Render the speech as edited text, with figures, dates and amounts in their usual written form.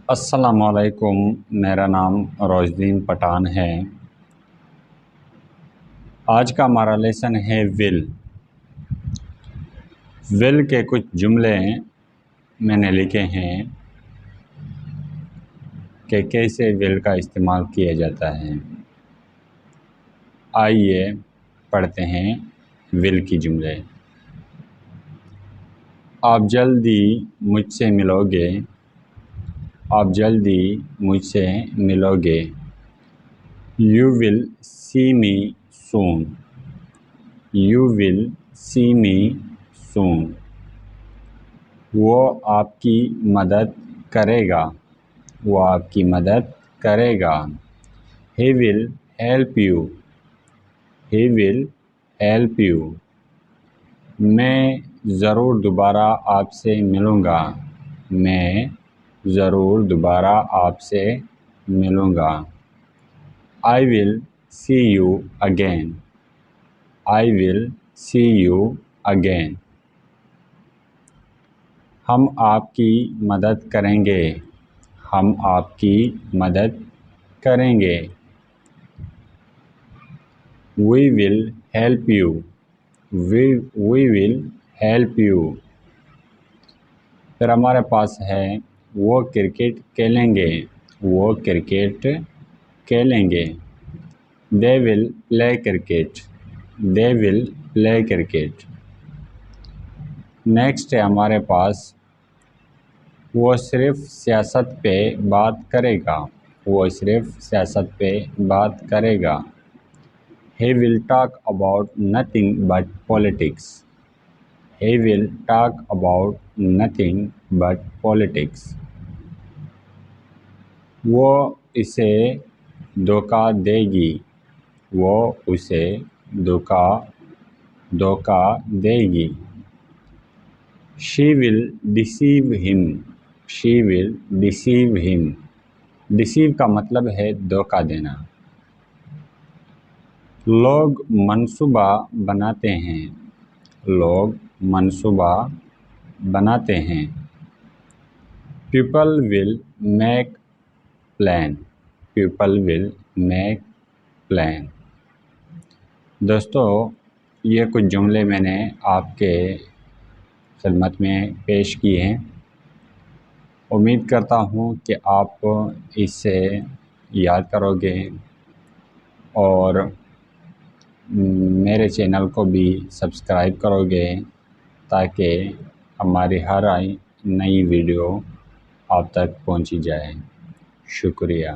السلام علیکم، میرا نام روشدین پٹھان ہے۔ آج کا ہمارا لیسن ہے ول۔ ول کے کچھ جملے میں نے لکھے ہیں کہ کیسے ول کا استعمال کیا جاتا ہے۔ آئیے پڑھتے ہیں ول کی جملے۔ آپ جلدی مجھ سے ملو گے، آپ جلدی مجھ سے ملو گے۔ You will see me soon. You will see me soon. وہ آپ کی مدد کرے گا، وہ آپ کی مدد کرے گا۔ He will help you. He will help you. میں ضرور دوبارہ آپ سے ملوں گا، میں ضرور دوبارہ آپ سے ملوں گا۔ I will see you again. I will see you again. ہم آپ کی مدد کریں گے، ہم آپ کی مدد کریں گے۔ We will help you. We will help you. پھر ہمارے پاس ہے وہ کرکٹ کھیلیں گے، وہ کرکٹ کھیلیں گے۔ They will play cricket. They will play cricket. Next ہے ہمارے پاس وہ صرف سیاست پہ بات کرے گا، وہ صرف سیاست پہ بات کرے گا۔ He will talk about nothing but politics. He will talk about nothing but politics. وہ اسے دھوکہ دے گی، وہ اسے دھوکہ دے گی۔ She will deceive him. She will deceive him. Deceive کا مطلب ہے دھوکہ دینا۔ لوگ منصوبہ بناتے ہیں، لوگ منصوبہ بناتے ہیں۔ People will make plan. People will make plan. دوستو، یہ کچھ جملے میں نے آپ کے خدمت میں پیش کی ہیں۔ امید کرتا ہوں کہ آپ اس سے یاد کرو گے اور میرے چینل کو بھی سبسکرائب کرو گے تاکہ ہماری ہر نئی ویڈیو آپ تک پہنچی جائے۔ شکریہ۔